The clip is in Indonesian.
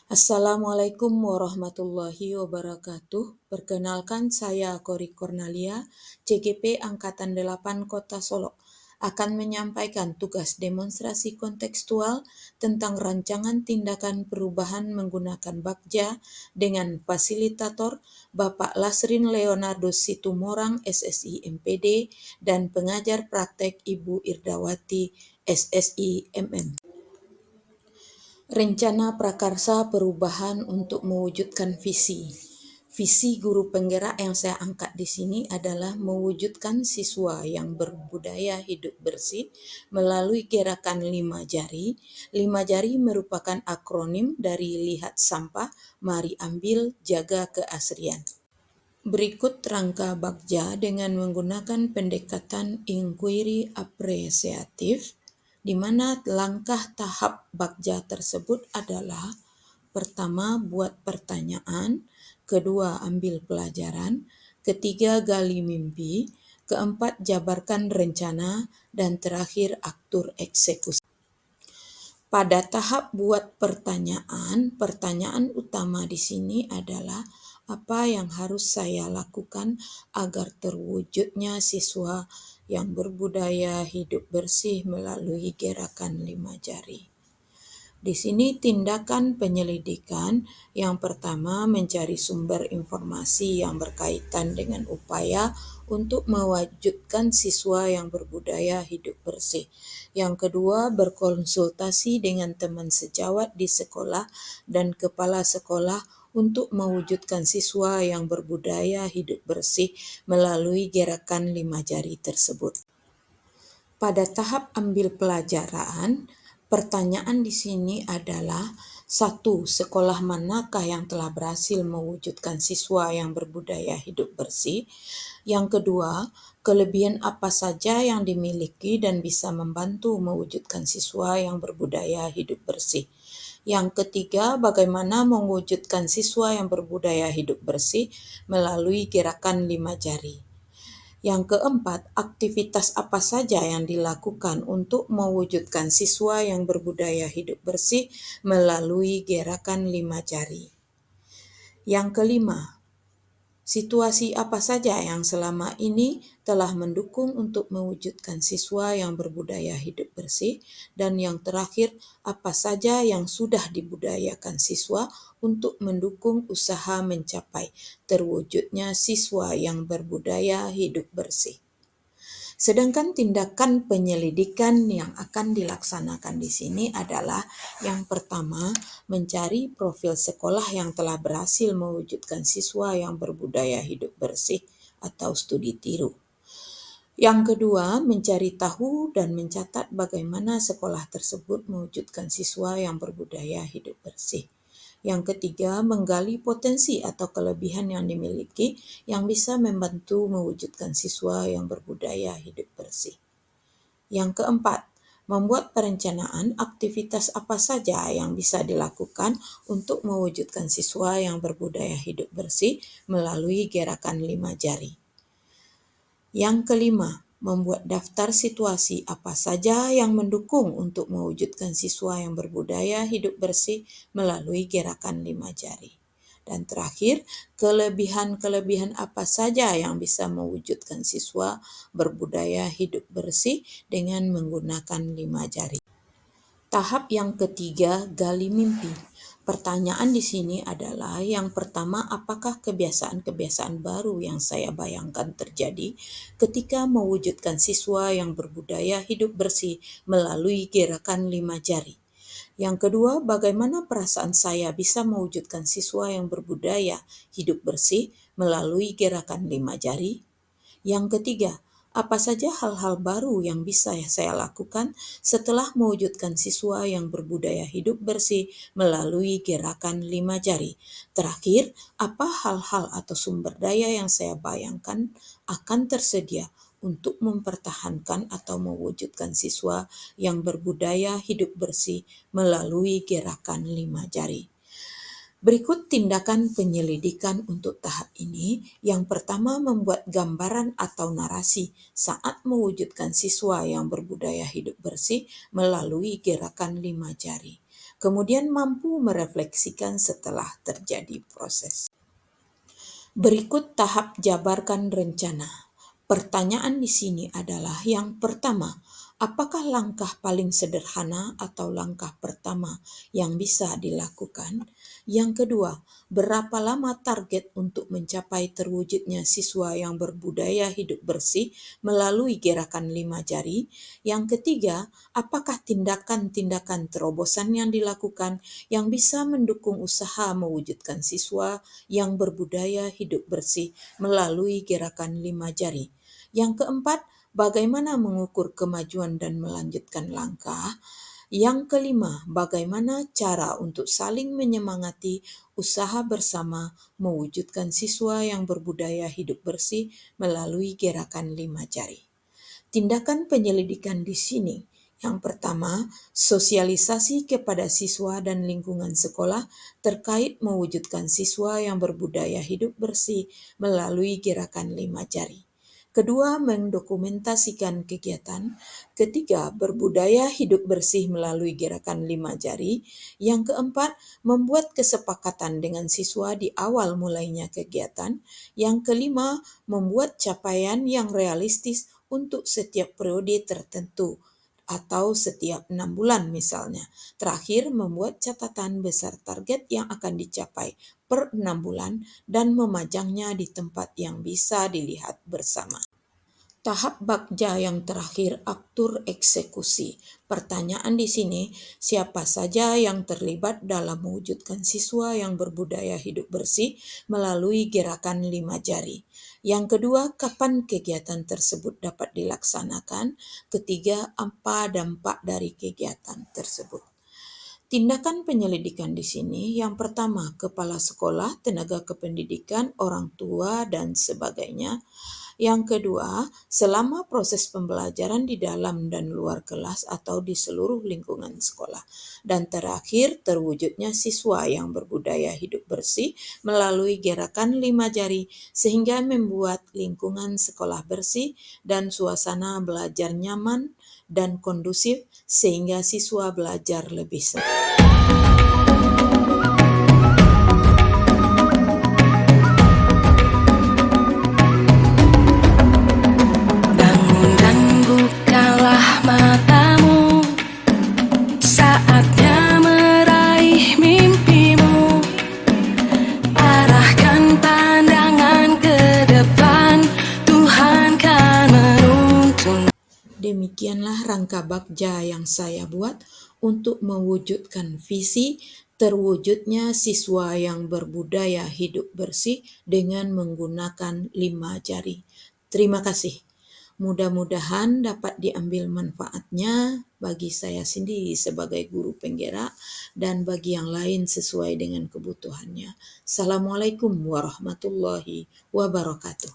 Assalamualaikum warahmatullahi wabarakatuh. Perkenalkan saya Kori Cornelia, CGP Angkatan 8 Kota Solo, akan menyampaikan tugas demonstrasi kontekstual tentang rancangan tindakan perubahan menggunakan Bagja dengan fasilitator Bapak Lasrin Leonardo Situmorang SSI MPD dan pengajar praktek Ibu Irdawati SSI MM. Rencana prakarsa perubahan untuk mewujudkan visi. Visi guru penggerak yang saya angkat di sini adalah mewujudkan siswa yang berbudaya hidup bersih melalui gerakan 5 jari. 5 jari merupakan akronim dari lihat sampah, mari ambil, jaga keasrian. Berikut rangka Bagja dengan menggunakan pendekatan inquiry apresiatif, di mana langkah tahap Bagja tersebut adalah: pertama, buat pertanyaan; kedua, ambil pelajaran; ketiga, gali mimpi; keempat, jabarkan rencana; dan terakhir, atur eksekusi. Pada tahap buat pertanyaan, pertanyaan utama di sini adalah apa yang harus saya lakukan agar terwujudnya siswa yang berbudaya hidup bersih melalui gerakan 5 jari. Di sini tindakan penyelidikan yang pertama mencari sumber informasi yang berkaitan dengan upaya untuk mewujudkan siswa yang berbudaya hidup bersih. Yang kedua, berkonsultasi dengan teman sejawat di sekolah dan kepala sekolah untuk mewujudkan siswa yang berbudaya hidup bersih melalui gerakan 5 jari tersebut. Pada tahap ambil pelajaran, pertanyaan di sini adalah: 1. Sekolah manakah yang telah berhasil mewujudkan siswa yang berbudaya hidup bersih? Yang kedua, kelebihan apa saja yang dimiliki dan bisa membantu mewujudkan siswa yang berbudaya hidup bersih? Yang ketiga, bagaimana mewujudkan siswa yang berbudaya hidup bersih melalui gerakan 5 jari? Yang keempat, aktivitas apa saja yang dilakukan untuk mewujudkan siswa yang berbudaya hidup bersih melalui gerakan 5 jari? Yang kelima, situasi apa saja yang selama ini telah mendukung untuk mewujudkan siswa yang berbudaya hidup bersih? Dan yang terakhir, apa saja yang sudah dibudayakan siswa untuk mendukung usaha mencapai terwujudnya siswa yang berbudaya hidup bersih? Sedangkan tindakan penyelidikan yang akan dilaksanakan di sini adalah: yang pertama, mencari profil sekolah yang telah berhasil mewujudkan siswa yang berbudaya hidup bersih atau studi tiru. Yang kedua, mencari tahu dan mencatat bagaimana sekolah tersebut mewujudkan siswa yang berbudaya hidup bersih. Yang ketiga, menggali potensi atau kelebihan yang dimiliki yang bisa membantu mewujudkan siswa yang berbudaya hidup bersih. Yang keempat, membuat perencanaan aktivitas apa saja yang bisa dilakukan untuk mewujudkan siswa yang berbudaya hidup bersih melalui gerakan 5 jari. Yang kelima, membuat daftar situasi apa saja yang mendukung untuk mewujudkan siswa yang berbudaya hidup bersih melalui gerakan 5 jari. Dan terakhir, kelebihan-kelebihan apa saja yang bisa mewujudkan siswa berbudaya hidup bersih dengan menggunakan 5 jari. Tahap yang ketiga, gali mimpi. Pertanyaan di sini adalah: yang pertama, apakah kebiasaan-kebiasaan baru yang saya bayangkan terjadi ketika mewujudkan siswa yang berbudaya hidup bersih melalui gerakan 5 jari? Yang kedua, bagaimana perasaan saya bisa mewujudkan siswa yang berbudaya hidup bersih melalui gerakan 5 jari? Yang ketiga, apa saja hal-hal baru yang bisa saya lakukan setelah mewujudkan siswa yang berbudaya hidup bersih melalui gerakan 5 jari? Terakhir, apa hal-hal atau sumber daya yang saya bayangkan akan tersedia untuk mempertahankan atau mewujudkan siswa yang berbudaya hidup bersih melalui gerakan 5 jari? Berikut tindakan penyelidikan untuk tahap ini. Yang pertama, membuat gambaran atau narasi saat mewujudkan siswa yang berbudaya hidup bersih melalui gerakan 5 jari. kemudian mampu merefleksikan setelah terjadi proses. Berikut tahap jabarkan rencana. Pertanyaan di sini adalah yang pertama, apakah langkah paling sederhana atau langkah pertama yang bisa dilakukan? Yang kedua, berapa lama target untuk mencapai terwujudnya siswa yang berbudaya hidup bersih melalui gerakan 5 jari? Yang ketiga, apakah tindakan-tindakan terobosan yang dilakukan yang bisa mendukung usaha mewujudkan siswa yang berbudaya hidup bersih melalui gerakan 5 jari? Yang keempat, bagaimana mengukur kemajuan dan melanjutkan langkah? Yang kelima, bagaimana cara untuk saling menyemangati usaha bersama mewujudkan siswa yang berbudaya hidup bersih melalui gerakan 5 jari? Tindakan penyelidikan di sini. Yang pertama, sosialisasi kepada siswa dan lingkungan sekolah terkait mewujudkan siswa yang berbudaya hidup bersih melalui gerakan 5 jari. Kedua, mendokumentasikan kegiatan. Ketiga, berbudaya hidup bersih melalui gerakan 5 jari. Yang keempat, membuat kesepakatan dengan siswa di awal mulainya kegiatan. Yang kelima, membuat capaian yang realistis untuk setiap periode tertentu atau setiap 6 bulan misalnya. Terakhir, membuat catatan besar target yang akan dicapai per 6 bulan dan memajangnya di tempat yang bisa dilihat bersama. Tahap bakja yang terakhir, aktur eksekusi. Pertanyaan di sini, siapa saja yang terlibat dalam mewujudkan siswa yang berbudaya hidup bersih melalui gerakan 5 jari? Yang kedua, kapan kegiatan tersebut dapat dilaksanakan? Ketiga, apa dampak dari kegiatan tersebut? Tindakan penyelidikan di sini, yang pertama, kepala sekolah, tenaga kependidikan, orang tua, dan sebagainya. Yang kedua, selama proses pembelajaran di dalam dan luar kelas atau di seluruh lingkungan sekolah. Dan terakhir, terwujudnya siswa yang berbudaya hidup bersih melalui gerakan 5 jari sehingga membuat lingkungan sekolah bersih dan suasana belajar nyaman dan kondusif sehingga siswa belajar lebih semangat. Bangun dan bukalah matamu, saatnya meraih mimpimu. Arahkan pandangan ke depan, Tuhan kan menuntun. Demikianlah rangka bakja yang saya buat untuk mewujudkan visi terwujudnya siswa yang berbudaya hidup bersih dengan menggunakan 5 jari. Terima kasih. Mudah-mudahan dapat diambil manfaatnya bagi saya sendiri sebagai guru penggerak dan bagi yang lain sesuai dengan kebutuhannya. Assalamualaikum warahmatullahi wabarakatuh.